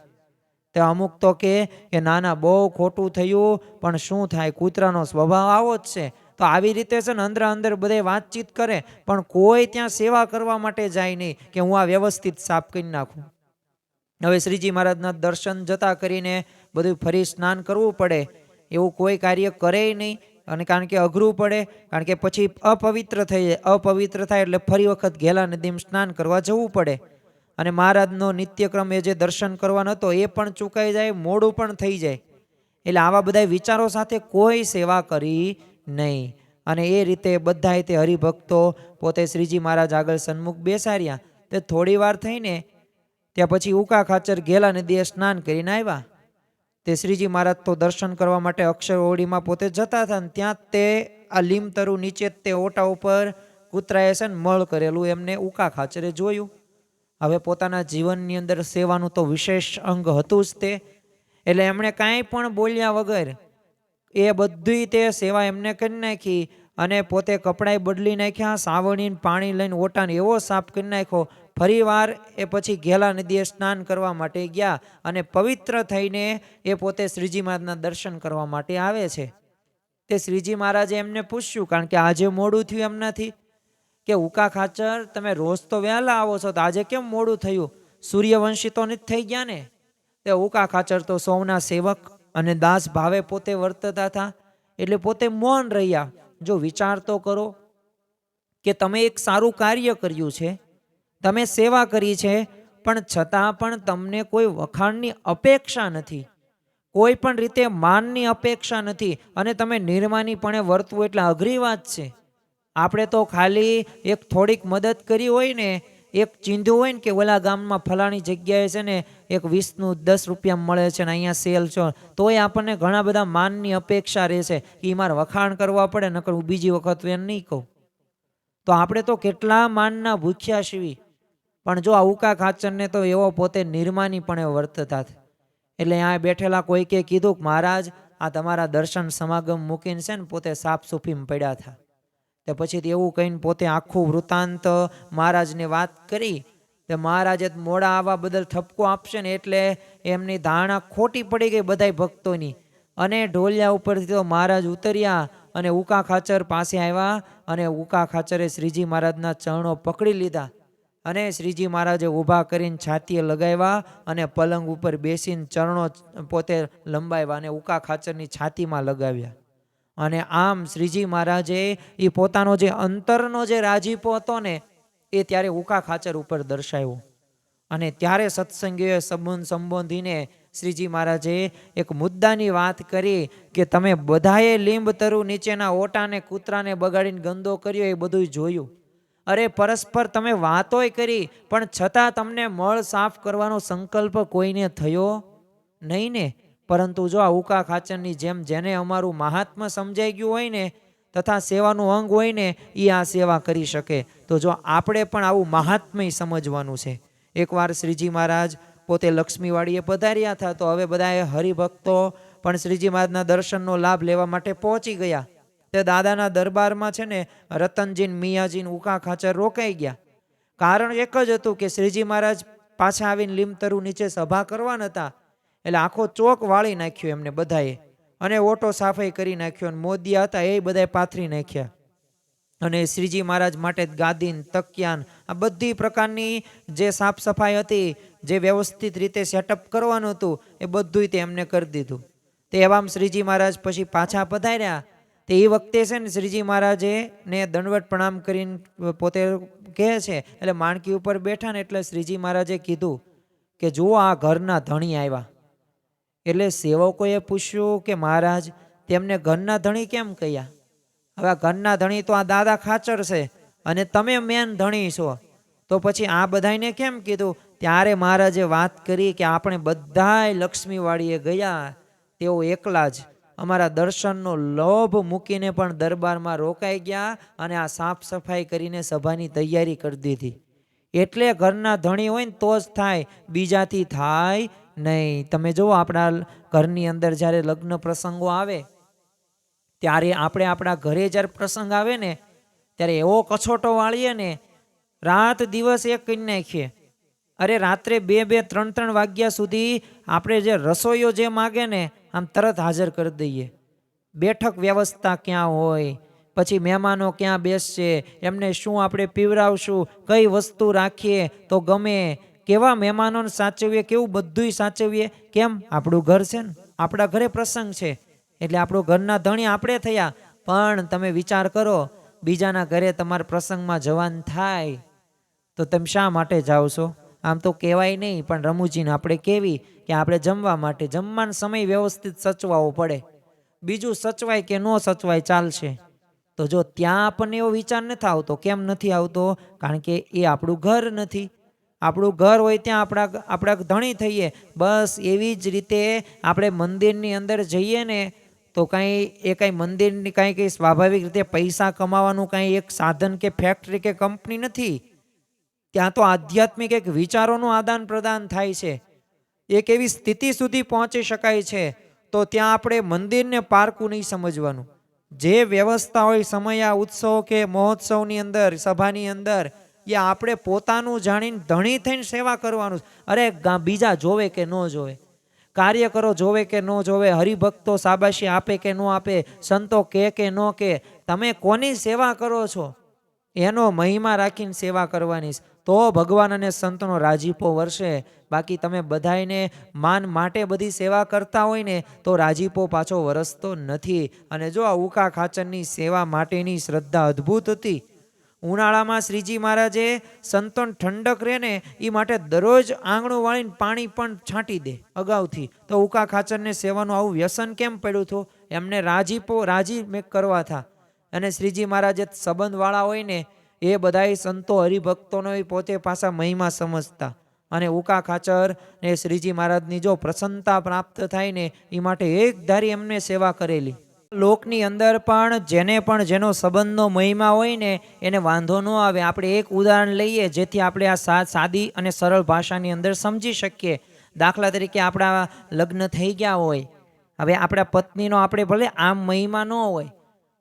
તો અમુક તો કે ના બહુ ખોટું થયું પણ શું થાય, કૂતરાનો સ્વભાવ આવો જ છે. તો આવી રીતે છે ને અંદર બધે વાતચીત કરે પણ કોઈ ત્યાં સેવા કરવા માટે જાય નહીં કે હું આ વ્યવસ્થિત સાફ કરી નાખું. હવે શ્રીજી મહારાજના દર્શન જતા કરીને બધું ફરી સ્નાન કરવું પડે, એવું કોઈ કાર્ય કરે નહીં. અને કારણ કે અઘરું પડે, કારણ કે પછી અપવિત્ર થઈ જાય, અપવિત્ર થાય એટલે ફરી વખત ઘેલા નદીમાં સ્નાન કરવા જવું પડે. અને મહારાજનો નિત્યક્રમ એ જે દર્શન કરવાનો હતો એ પણ ચૂકાઈ જાય, મોડું પણ થઈ જાય. એટલે આવા બધા વિચારો સાથે કોઈ સેવા કરી નહીં. અને એ રીતે બધા તે હરિભક્તો પોતે શ્રીજી મહારાજ આગળ સન્મુખ બેસાડ્યા. તો થોડી વાર થઈને ત્યાં પછી ઉકા ખાચર ઘેલા નદીએ સ્નાન કરીને આવ્યા. તે શ્રીજી મહારાજ તો દર્શન કરવા માટે અક્ષર ઓરડીમાં પોતે જતા હતા ને ત્યાં તે આ લીમતરુ નીચે તે ઓટા ઉપર કૂતરાએ છે ને મળ કરેલું એમને ઉકા ખાચરે જોયું. હવે પોતાના જીવનની અંદર સેવાનું તો વિશેષ અંગ હતું જ તે, એટલે એમણે કાંઈ પણ બોલ્યા વગર એ બધી તે સેવા એમને કરી નાખી. અને પોતે કપડાં બદલી નાખ્યા, સાવણીને પાણી લઈને ઓટાને એવો સાફ કરી નાખ્યો. ફરી વાર એ પછી ઘેલા નદીએ સ્નાન કરવા માટે ગયા અને પવિત્ર થઈને એ પોતે શ્રીજી મહારાજના દર્શન કરવા માટે આવે છે. તે શ્રીજી મહારાજે એમને પૂછ્યું, કારણ કે આજે મોડું થયું એમનાથી, કે ઉકા ખાચર તમે રોજ તો વહેલા આવો છો તો આજે કેમ મોડું થયું, સૂર્યવંશી તો નથી થઈ ગયા ને. તે ઉકા ખાચર તો સૌના સેવક અને દાસ ભાવે પોતે વર્તતા હતા એટલે પોતે મૌન રહ્યા. જો વિચાર તો કરો કે તમે એક સારું કાર્ય કર્યું છે, તમે સેવા કરી છે, પણ છતાં પણ તમને કોઈ વખાણની અપેક્ષા નથી, કોઈ પણ રીતે માનની અપેક્ષા નથી અને તમે નિર્માનીપણે વર્તવું એટલે અઘરી વાત છે. આપણે તો ખાલી એક થોડીક મદદ કરી હોય ને, એક ચીંધું હોય ને કે ઓલા ગામમાં ફલાણી જગ્યાએ છે ને એક 20નું 10 રૂપિયા મળે છે ને અહીંયા સેલ છો, તોય આપણને ઘણા બધા માનની અપેક્ષા રહે છે કે મારે વખાણ કરવા પડે, નકર હું બીજી વખત એમ નહીં કહું. તો આપણે તો કેટલા માનના ભૂખ્યા છીએ. પણ જો આ ઉકા ખાચરને તો એવો પોતે નિર્માનીપણે વર્તતા. એટલે આ બેઠેલા કોઈકે કીધું કે મહારાજ આ તમારા દર્શન સમાગમ મૂકીને છે ને પોતે સાફ સુફીમાં પડ્યા હતા. તો પછી એવું કહીને પોતે આખું વૃત્તાંત મહારાજને વાત કરી. તો મહારાજે મોડા આવવા બદલ ઠપકો આપશે ને એટલે એમની ધારણા ખોટી પડી ગઈ બધાય ભક્તોની. અને ઢોલિયા ઉપરથી તો મહારાજ ઉતર્યા અને ઉકા ખાચર પાસે આવ્યા અને ઉકા ખાચરે શ્રીજી મહારાજના ચરણો પકડી લીધા અને શ્રીજી મહારાજે ઊભા કરીને છાતીએ લગાવ્યા અને પલંગ ઉપર બેસીને ચરણો પોતે લંબાવ્યા અને ઉકા ખાચરની છાતીમાં લગાવ્યા. અને આમ શ્રીજી મહારાજે એ પોતાનો જે અંતરનો જે રાજીપો હતો ને એ ત્યારે ઉકા ખાચર ઉપર દર્શાવ્યો. અને ત્યારે સત્સંગીઓએ સંબોધીને શ્રીજી મહારાજે એક મુદ્દાની વાત કરી કે તમે બધાએ લીંબ તરુ નીચેના ઓટાને કૂતરાને બગાડીને ગંદો કર્યો એ બધું જોયું, અરે પરસ્પર તમે વાતોય કરી, પણ છતાં તમને મળ સાફ કરવાનો સંકલ્પ કોઈને થયો નહીં ને. પરંતુ જો આ ઉકા ખાચરની જેમ જેને અમારું મહાત્મ્ય સમજાઈ ગયું હોય ને, તથા સેવાનું અંગ હોય ને, એ આ સેવા કરી શકે. તો જો આપણે પણ આવું મહાત્મ્ય સમજવાનું છે. એકવાર શ્રીજી મહારાજ પોતે લક્ષ્મીવાડીએ પધાર્યા હતા, તો હવે બધા હરિભક્તો પણ શ્રીજી મહારાજના દર્શનનો લાભ લેવા માટે પહોંચી ગયા. તે દાદાના દરબારમાં છે ને રતનજીન, મિયાજીન, ઉકા ખાચર રોકાઈ ગયા. કારણ એક જ હતું કે શ્રીજી મહારાજ પાછા આવીને લીમતરુ નીચે સભા કરવાના હતા. એટલે આખો ચોક વાળી નાખ્યો એમને બધાએ, અને ઓટો સાફાઈ કરી નાખ્યો, અને મોદિયા હતા એ બધાએ પાથરી નાખ્યા. અને શ્રીજી મહારાજ માટે ગાદીન, તકિયાન, આ બધી પ્રકારની જે સાફ સફાઈ હતી, જે વ્યવસ્થિત રીતે સેટઅપ કરવાનું હતું, એ બધું તે એમને કરી દીધું. તે એવામાં શ્રીજી મહારાજ પછી પાછા પધાર્યા. તે એ વખતે છે ને શ્રીજી મહારાજે ને દંડવત પ્રણામ કરીને પોતે કહે છે, એટલે માણકી ઉપર બેઠા ને એટલે શ્રીજી મહારાજે કીધું કે જુઓ આ ઘરના ધણી આવ્યા. એટલે સેવકોએ પૂછ્યું કે મહારાજ તેમને ઘરના ધણી કેમ કહ્યા? હવે આ ઘરના ધણી તો આ દાદા ખાચર છે, અને તમે મેન ધણી છો, તો પછી આ બધાને કેમ કીધું? ત્યારે મહારાજે વાત કરી કે આપણે બધાય લક્ષ્મીવાડીએ ગયા, તેઓ એકલા જ અમારા દર્શનનો લોભ મૂકીને પણ દરબારમાં રોકાઈ ગયા, અને આ સાફ સફાઈ કરીને સભાની તૈયારી કરી દીધી. એટલે ઘરના ધણી હોય ને તો જ થાય, બીજાથી થાય નહીં. તમે જુઓ આપણા ઘરની અંદર જ્યારે લગ્ન પ્રસંગો આવે, ત્યારે આપણે આપણા ઘરે જ્યારે પ્રસંગ આવે ને, ત્યારે એવો કછોટો વાળીએ ને, રાત દિવસ એક કરી નાખીએ. અરે રાત્રે 2-2, 3-3 વાગ્યા સુધી આપણે જે રસોઈયો જે માગે ને, આમ તરત હાજર કરી દઈએ. બેઠક વ્યવસ્થા ક્યાં હોય, પછી મહેમાનો ક્યાં બેસશે, એમને શું આપણે પીવરાવશું, કઈ વસ્તુ રાખીએ તો ગમે, કેવા મહેમાનોને સાચવીએ, કેવું બધુંય સાચવીએ. કેમ? આપણું ઘર છે ને, આપણા ઘરે પ્રસંગ છે, એટલે આપણું ઘરના ધણી આપણે થયા. પણ તમે વિચાર કરો, બીજાના ઘરે તમારા પ્રસંગમાં જવાન થાય તો તમે શા માટે જાઓ છો? આમ તો કહેવાય નહીં, પણ રમૂજીને આપણે કહેવી કે આપણે જમવા માટે, જમવાનો સમય વ્યવસ્થિત સચવાવો પડે. બીજું સચવાય કે ન સચવાય ચાલશે. તો જો ત્યાં આપણને એવો વિચાર નથી આવતો. કેમ નથી આવતો? કારણ કે એ આપણું ઘર નથી. આપણું ઘર હોય ત્યાં આપણા ધણી થઈએ. બસ એવી જ રીતે આપણે મંદિરની અંદર જઈએ ને, તો કાંઈ મંદિરની કાંઈ સ્વાભાવિક રીતે પૈસા કમાવાનું કાંઈ એક સાધન કે ફેક્ટરી કે કંપની નથી. ત્યાં તો આધ્યાત્મિક એક વિચારોનું આદાન પ્રદાન થાય છે. એક એવી સ્થિતિ સુધી પહોંચી શકાય છે. તો ત્યાં આપણે મંદિરને પારકું નહીં સમજવાનું. જે વ્યવસ્થા હોય સમયા ઉત્સવ કે મહોત્સવની અંદર, સભાની અંદર, એ આપણે પોતાનું જાણીને ધણી થઈને સેવા કરવાનું. અરે બીજા જોવે કે ન જોવે, કાર્યકરો જોવે કે ન જોવે, હરિભક્તો શાબાશી આપે કે ન આપે, સંતો કે ન કે, તમે કોની સેવા કરો છો એનો મહિમા રાખીને સેવા કરવાની, તો ભગવાન અને સંતનો રાજીપો વરસે. બાકી તમે બધાને માન માટે બધી સેવા કરતા હોય ને, તો રાજીપો પાછો વરસતો નથી. અને જો આ ઉકા ખાચરની સેવા માટેની શ્રદ્ધા અદ્ભુત હતી. ઉનાળામાં શ્રીજી મહારાજે સંતોન ઠંડક રહે ને એ માટે દરરોજ આંગણું વાળીને પાણી પણ છાંટી દે અગાઉથી. તો ઉકા ખાચરને સેવાનું આવું વ્યસન કેમ પડ્યું હતું? એમને રાજી કરવા હતા. અને શ્રીજી મહારાજ સંબંધવાળા હોય ને, એ બધાય સંતો હરિભક્તોનો પોતે પાછા મહિમા સમજતા. અને ઉકા ખાચર ને શ્રીજી મહારાજની જો પ્રસન્નતા પ્રાપ્ત થાય ને, એ માટે એક ધારી એમને સેવા કરેલી. લોકની અંદર પણ જેનો સંબંધનો મહિમા હોય ને, એને વાંધો ન આવે. આપણે એક ઉદાહરણ લઈએ જેથી આપણે આ સાદી અને સરળ ભાષાની અંદર સમજી શકીએ. દાખલા તરીકે આપણા લગ્ન થઈ ગયા હોય, હવે આપણા પત્નીનો આપણે ભલે આમ મહિમા ન હોય,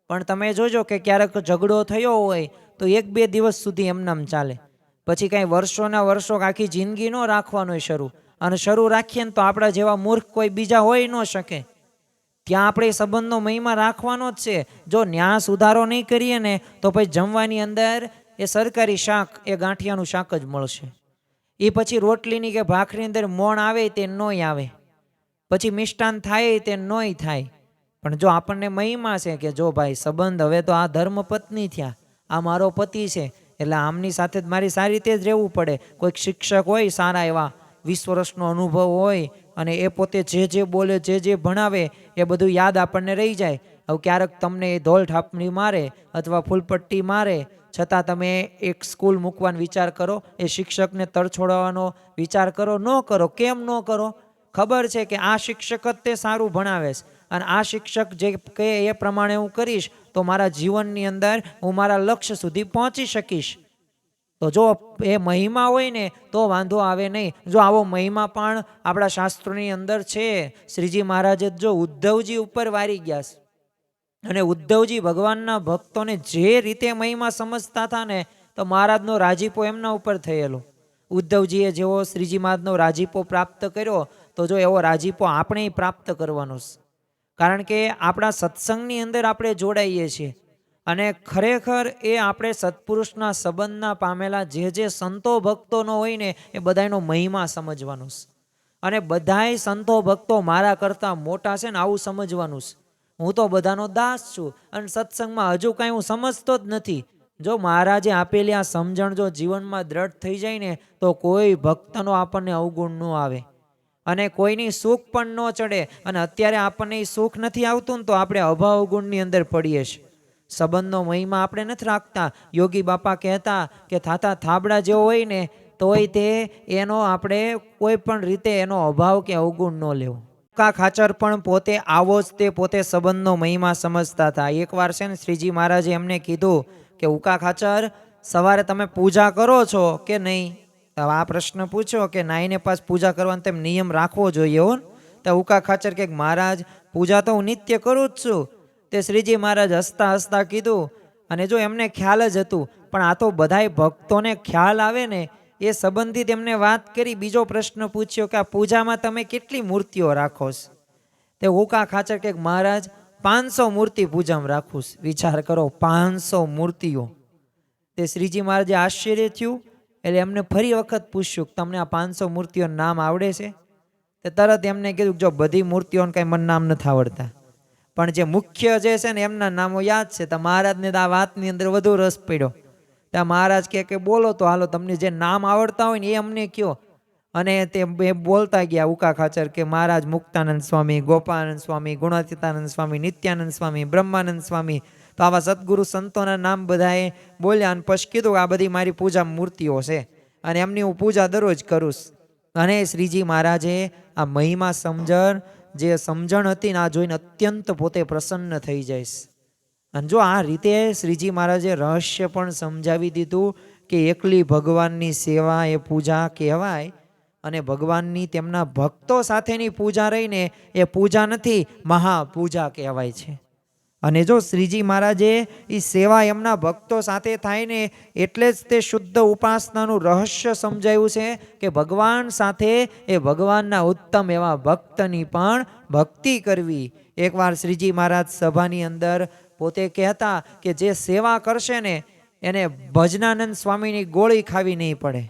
પણ તમે જોજો કે ક્યારેક ઝઘડો થયો હોય તો 1-2 દિવસ સુધી એમનામ ચાલે. પછી કાંઈ વર્ષોના વર્ષો આખી જિંદગી ન રાખવાનો શરૂ, અને શરૂ રાખીએ ને તો આપણા જેવા મૂર્ખ કોઈ બીજા હોય ન શકે. ત્યાં આપણે સંબંધનો મહિમા રાખવાનો જ છે. જો ન્યા સુધારો નહીં કરીએ ને, તો પછી જમવાની અંદર એ સરકારી શાક, એ ગાંઠિયાનું શાક જ મળશે. એ પછી રોટલીની કે ભાખરીની અંદર મોણ આવે તે નોય આવે, પછી મિષ્ટાન થાય તે નોય થાય. પણ જો આપણને મહિમા છે કે જો ભાઈ સંબંધ, હવે તો આ ધર્મ પત્ની થયા, આ મારો પતિ છે, એટલે આમની સાથે જ મારી સારી રીતે જ રહેવું પડે. કોઈક શિક્ષક હોય સારા એવા, 20 વર્ષનો અનુભવ હોય, અને એ પોતે જે બોલે, જે ભણાવે, એ બધું યાદ આપણને રહી જાય. હવે ક્યારેક તમને એ ધોલ ઠાપણી મારે અથવા ફૂલપટ્ટી મારે, છતાં તમે એક સ્કૂલ મૂકવાનો વિચાર કરો, એ શિક્ષકને તરછોડવાનો વિચાર કરો? ન કરો. કેમ ન કરો? ખબર છે કે આ શિક્ષક જ તે સારું ભણાવે છે અને આ શિક્ષક જે કહે એ પ્રમાણે હું કરીશ તો મારા જીવનની અંદર હું મારા લક્ષ્ય સુધી પહોંચી શકીશ. તો જો એ મહિમા હોય ને તો વાંધો આવે નહીં. જો આવો મહિમા પણ આપણા શાસ્ત્રોની અંદર છે. શ્રીજી મહારાજે જો ઉદ્ધવજી ઉપર વારી ગયા છે અને ઉદ્ધવજી ભગવાનના ભક્તોને જે રીતે મહિમા સમજતા હતા ને તો મહારાજનો રાજીપો એમના ઉપર થયેલો. ઉદ્ધવજીએ જેવો શ્રીજી મહારાજનો રાજીપો પ્રાપ્ત કર્યો તો જો એવો રાજીપો આપણે પ્રાપ્ત કરવાનો છે. કારણ કે આપણા સત્સંગની અંદર આપણે જોડાઈએ છીએ અને ખરેખર એ આપણે સત્પુરુષના સંબંધના પામેલા જે સંતો ભક્તોનો હોય ને એ બધાનો મહિમા સમજવાનો છે. અને બધાય સંતો ભક્તો મારા કરતાં મોટા છે ને આવું સમજવાનું છે. હું તો બધાનો દાસ છું અને સત્સંગમાં હજુ કાંઈ હું સમજતો જ નથી. જો મહારાજે આપેલી આ સમજણ જો જીવનમાં દ્રઢ થઈ જાય ને તો કોઈ ભક્તનો આપણને અવગુણ ન આવે અને કોઈની સુખ પણ ન ચડે. અને અત્યારે આપણને એ સુખ નથી આવતું ને તો આપણે અભાવ ગુણની અંદર પડીએ છીએ. સંબંધનો મહિમા આપણે નથી રાખતા. યોગી બાપા કહેતા કે થાતા થાબડા જેવો હોય ને તોય તે એનો આપણે કોઈ પણ રીતે એનો અભાવ કે અવગુણ ન લેવો. ઉકા ખાચર પણ પોતે આવો જ તે પોતે સંબંધનો મહિમા સમજતા હતા. એકવાર છે ને શ્રીજી મહારાજે એમને કીધું કે ઉકા ખાચર સવારે તમે પૂજા કરો છો કે નહીં? આ પ્રશ્ન પૂછ્યો કે નાઈને પાસ પૂજા કરવાનો તેમ નિયમ રાખવો જોઈએ હો. તો ઉકા ખાચર કે મહારાજ પૂજા તો હું નિત્ય કરું જ છું. તે શ્રીજી મહારાજ હસતા હસતા કીધું અને જો એમને ખ્યાલ જ હતું પણ આ તો બધાય ભક્તોને ખ્યાલ આવે ને એ સંબંધિત એમને વાત કરી. બીજો પ્રશ્ન પૂછ્યો કે આ પૂજામાં તમે કેટલી મૂર્તિઓ રાખો છો? તે ઉકા ખાચર કે મહારાજ 500 મૂર્તિ પૂજામાં રાખું છું. વિચાર કરો 500 મૂર્તિઓ. તે શ્રીજી મહારાજે આશ્ચર્ય થયું એટલે એમને ફરી વખત પૂછ્યું કે તમને આ 500 મૂર્તિઓનું નામ આવડે છે? તે તરત એમને કીધું જો બધી મૂર્તિઓને કાંઈ મને નામ નથી આવડતા પણ જે મુખ્ય જે છે ને એમના નામો યાદ છે. તો મહારાજને આ વાતની અંદર વધુ રસ પડ્યો. ત્યાં મહારાજ કે બોલો તો હાલો તમને જે નામ આવડતા હોય ને એ અમને કયો. અને તે બોલતા ગયા ઉકા ખાચર કે મહારાજ મુક્તાનંદ સ્વામી, ગોપાનંદ સ્વામી, ગુણાતીતાનંદ સ્વામી, નિત્યાનંદ સ્વામી, બ્રહ્માનંદ સ્વામી. તો આવા સદગુરુ સંતોના નામ બધાએ બોલ્યા અને પછી કીધું આ બધી મારી પૂજા મૂર્તિઓ છે અને એમની હું પૂજા દરરોજ કરું. અને શ્રીજી મહારાજે આ મહિમા સમજણ હતી ને આ જોઈને અત્યંત પોતે પ્રસન્ન થઈ જાય. અને જો આ રીતે શ્રીજી મહારાજે રહસ્ય પણ સમજાવી દીધું કે એકલી ભગવાનની સેવા એ પૂજા કહેવાય અને ભગવાનની તેમના ભક્તો સાથેની પૂજા રહીને એ પૂજા નથી, મહાપૂજા કહેવાય છે. અને જો શ્રીજી મહારાજે એ સેવા એમના ભક્તો સાથે થાય ને એટલે જ તે શુદ્ધ ઉપાસનાનું રહસ્ય સમજાયું છે કે ભગવાન સાથે એ ભગવાનના ઉત્તમ એવા ભક્તની પણ ભક્તિ કરવી. એકવાર શ્રીજી મહારાજ સભાની અંદર પોતે કહેતા કે જે સેવા કરશે ને એને ભજનાનંદ સ્વામીની ગોળી ખાવી નહીં પડે.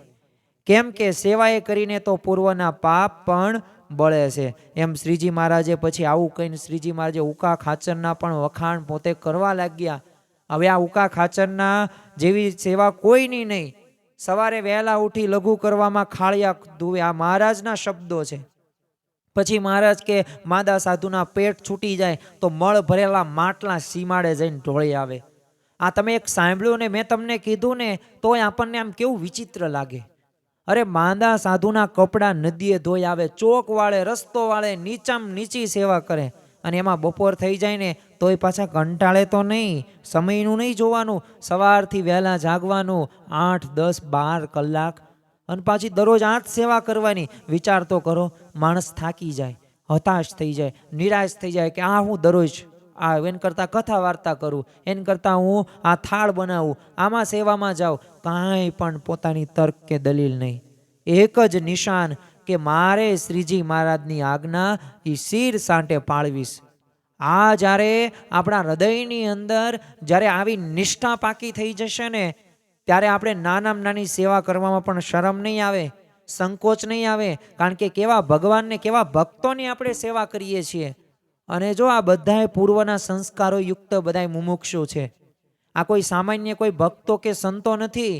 કેમ કે સેવાએ કરીને તો પૂર્વના પાપ પણ બળે છે. એમ શ્રીજી મહારાજે પછી આવું કહીને શ્રીજી મહારાજે ઉકા ખાચરના પણ વખાણ પોતે કરવા લાગ્યા. હવે આ ઉકા ખાચરના જેવી સેવા કોઈની નહીં. સવારે વહેલા ઉઠી લઘુ કરવામાં ખાળિયા ધુવે, આ મહારાજના શબ્દો છે. પછી મહારાજ કે માદા સાધુના પેટ છૂટી જાય તો મળ ભરેલા માટલા સીમાડે જઈને ઢોળી આવે. આ તમે એક સાંભળ્યું ને મેં તમને કીધું ને તોય આપણને આમ કેવું વિચિત્ર લાગે. અરે માંદા સાધુના કપડાં નદીએ ધોઈ આવે, ચોક વાળે, રસ્તો વાળે, નીચામાં નીચી સેવા કરે અને એમાં બપોર થઈ જાય ને તોય પાછા કંટાળે તો નહીં. સમયનું નહીં જોવાનું, સવારથી વહેલા જાગવાનું 8, 10, 12 કલાક અને પાછી દરરોજ આ જ સેવા કરવાની. વિચાર તો કરો, માણસ થાકી જાય, હતાશ થઈ જાય, નિરાશ થઈ જાય કે આ હું દરરોજ એન કરતાં કથા વાર્તા કરું, એન કરતાં હું આ થાળ બનાવું, આમાં સેવામાં જાઉં. કાંઈ પણ પોતાની તર્ક કે દલીલ નહીં. એક જ નિશાન કે મારે શ્રીજી મહારાજની આજ્ઞા એ શિર સાંટે પાળવીશ. આ જ્યારે આપણા હૃદયની અંદર જ્યારે આવી નિષ્ઠા પાકી થઈ જશે ને ત્યારે આપણે નાનામાં નાની સેવા કરવામાં પણ શરમ નહીં આવે, સંકોચ નહીં આવે. કારણ કે કેવા ભગવાનને કેવા ભક્તોની આપણે સેવા કરીએ છીએ. અને જો આ બધાય પૂર્વના સંસ્કારો યુક્ત બધાય મુમુક્ષુ છે. આ કોઈ સામાન્ય કોઈ ભક્તો કે સંતો નથી.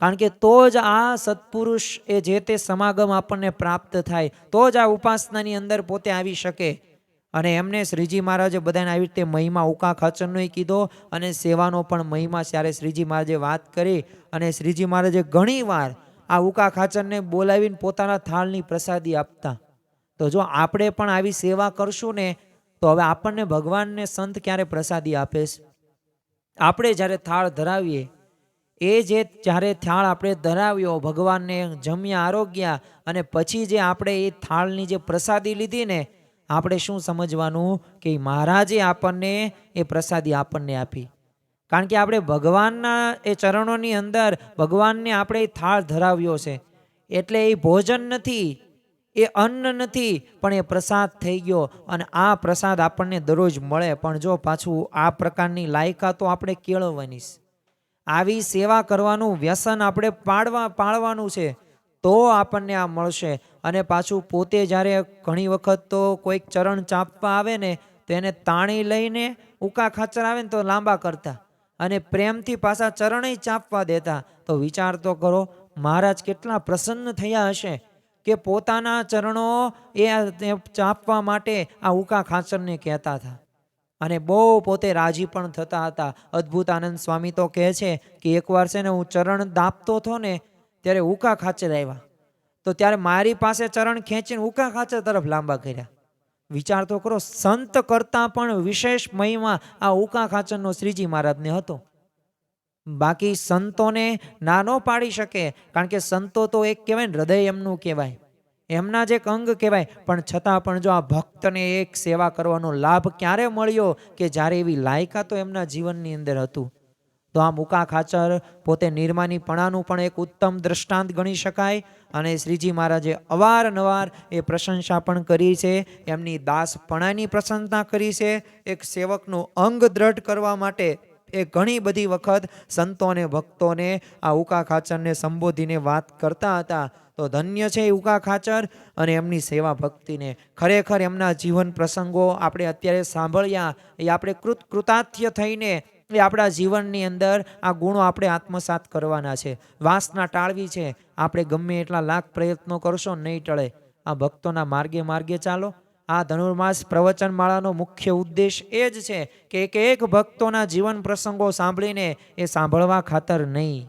કારણ કે તો જ આ સત્પુરુષ એ જે તે સમાગમ આપણને પ્રાપ્ત થાય, તો જ આ ઉપાસનાની અંદર પોતે આવી શકે. અને એમને શ્રીજી મહારાજે બધાને આવી રીતે મહિમા ઉકા ખાચરનો કીધો અને સેવાનો પણ મહિમા ત્યારે શ્રીજી મહારાજે વાત કરી. અને શ્રીજી મહારાજે ઘણીવાર આ ઉકા ખાચરને બોલાવીને પોતાના થાળની પ્રસાદી આપતા. તો જો આપણે પણ આવી સેવા કરશું ને તો હવે આપણને ભગવાનને સંત ક્યારે પ્રસાદી આપે છે? આપણે જ્યારે થાળ ધરાવીએ એ જે જ્યારે થાળ આપણે ધરાવ્યો ભગવાનને જમ્યા આરોગ્યા અને પછી જે આપણે એ થાળની જે પ્રસાદી લીધી ને આપણે શું સમજવાનું કે મહારાજે આપણને એ પ્રસાદી આપણને આપી. કારણ કે આપણે ભગવાનના એ ચરણોની અંદર ભગવાનને આપણે એ થાળ ધરાવ્યો છે એટલે એ ભોજન નથી, એ અન્ન નથી, પણ એ પ્રસાદ થઈ ગયો. અને આ પ્રસાદ આપણને દરરોજ મળે, પણ જો પાછું આ પ્રકારની લાયકાતો આપણે કેળવવાની છે. આવી સેવા કરવાનું વ્યસન આપણે પાળવાનું છે તો આપણને આ મળશે. અને પાછું પોતે જ્યારે ઘણી વખત તો કોઈક ચરણ ચાપવા આવે ને તો એને તાણી લઈને ઉકા ખાચર આવે ને તો લાંબા કરતા અને પ્રેમથી પાછા ચરણય ચાપવા દેતા. તો વિચાર તો કરો મહારાજ કેટલા પ્રસન્ન થયા હશે કે પોતાના ચરણો એ ચાપવા માટે આ ઉકા ખાચરને કહેતા હતા અને બહુ પોતે રાજી પણ થતા હતા. અદ્ભુતાનંદ સ્વામી તો કહે છે કે એકવાર છે ને હું ચરણ દાપતો હતો ને ત્યારે ઉકા ખાચર આવ્યા તો ત્યારે મારી પાસે ચરણ ખેંચીને ઉકા ખાચર તરફ લાંબા કર્યા. વિચાર તો કરો, સંત કરતાં પણ વિશેષ મહિમા આ ઉકા ખાચરનો શ્રીજી મહારાજને હતો. બાકી સંતોને ના ન પાડી શકે, કારણ કે સંતો તો એક કહેવાય ને હૃદય એમનું કહેવાય, એમના જ એક અંગ કહેવાય. પણ છતાં પણ જો આ ભક્તને એક સેવા કરવાનો લાભ ક્યારે મળ્યો કે જ્યારે એવી લાયકાતો એમના જીવનની અંદર હતું. તો આ ઉકા ખાચર પોતે નિર્માનીપણાનું પણ એક ઉત્તમ દ્રષ્ટાંત ગણી શકાય. અને શ્રીજી મહારાજે અવારનવાર એ પ્રશંસા પણ કરી છે, એમની દાસપણાની પ્રશંસા કરી છે. એક સેવકનું અંગ દ્રઢ કરવા માટે એ ઘણી બધી વખત સંતો અને ભક્તોને આ ઉકા ખાચરને સંબોધીને વાત કરતા હતા. તો ધન્ય છે એ ઉકા ખાચર અને એમની સેવા ભક્તિને. ખરેખર એમના જીવન પ્રસંગો આપણે અત્યારે સાંભળ્યા એ આપણે કૃતાર્થ થઈને એ આપણા જીવનની અંદર આ ગુણો આપણે આત્મસાત કરવાના છે. વાસના ટાળવી છે. આપણે ગમે એટલા લાખ પ્રયત્નો કરશો નહીં ટળે. આ ભક્તોના માર્ગે માર્ગે ચાલો. આ ધનુર્માસ પ્રવચન માળાનો મુખ્ય ઉદ્દેશ એ જ છે કે એક એક ભક્તોના જીવન પ્રસંગો સાંભળીને એ સાંભળવા ખાતર નહીં,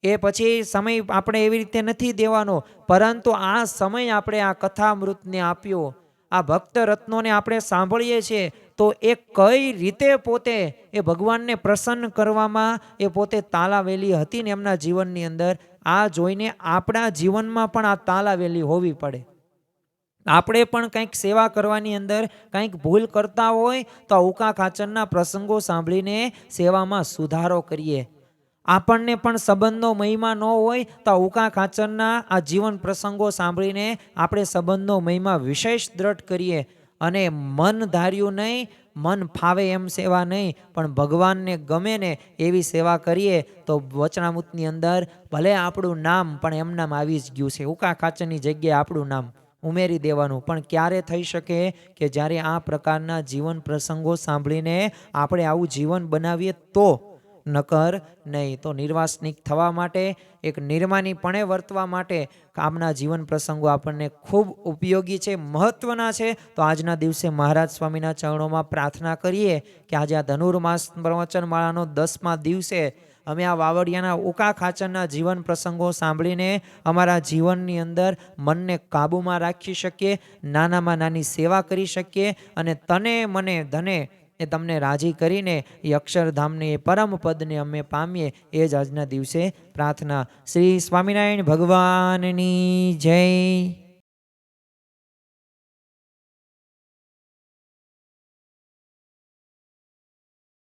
એ પછી સમય આપણે એવી રીતે નથી દેવાનો, પરંતુ આ સમય આપણે આ કથામૃતને આપ્યો, આ ભક્ત રત્નોને આપણે સાંભળીએ છીએ તો એ કઈ રીતે પોતે એ ભગવાનને પ્રસન્ન કરવામાં એ પોતે તાલાવેલી હતી ને એમના જીવનની અંદર, આ જોઈને આપણા જીવનમાં પણ આ તાલાવેલી હોવી પડે. આપણે પણ કંઈક સેવા કરવાની અંદર કંઈક ભૂલ કરતા હોય તો આ ઉકા ખાચરના પ્રસંગો સાંભળીને સેવામાં સુધારો કરીએ. આપણને પણ સંબંધનો મહિમા ન હોય તો આ ઉકા ખાચરના આ જીવન પ્રસંગો સાંભળીને આપણે સંબંધનો મહિમા વિશેષ દ્રઢ કરીએ. અને મન ધાર્યું નહીં, મન ફાવે એમ સેવા નહીં, પણ ભગવાનને ગમે ને એવી સેવા કરીએ તો વચનામૃતની અંદર ભલે આપણું નામ પણ એમ નામ આવી જ ગયું છે, ઉકા ખાચરની જગ્યાએ આપણું નામ ઉમેરી દેવાનું. પણ ક્યારે થઈ શકે કે જ્યારે આ પ્રકારના જીવન પ્રસંગો સાંભળીને આપણે આવું જીવન બનાવીએ તો, નકર નહીં. તો નિર્વાસનિક થવા માટે, એક નિર્માનીપણે વર્તવા માટે કામના જીવન પ્રસંગો આપણને ખૂબ ઉપયોગી છે, મહત્વના છે. તો આજના દિવસે મહારાજ સ્વામીના ચરણોમાં પ્રાર્થના કરીએ કે આજે આ ધનુર્માસ પ્રવચન માળાનો 10મા દિવસે અમે આ વાવડિયાના ઉકા ખાચરના જીવન પ્રસંગો સાંભળીને અમારા જીવનની અંદર મનને કાબૂમાં રાખી શકીએ, નાનામાં નાની સેવા કરી શકીએ અને તને મને ધને એ તમને રાજી કરીને એ અક્ષરધામને એ પરમ પદને અમે પામીએ, એ જ આજના દિવસે પ્રાર્થના. શ્રી સ્વામિનારાયણ ભગવાનની જય.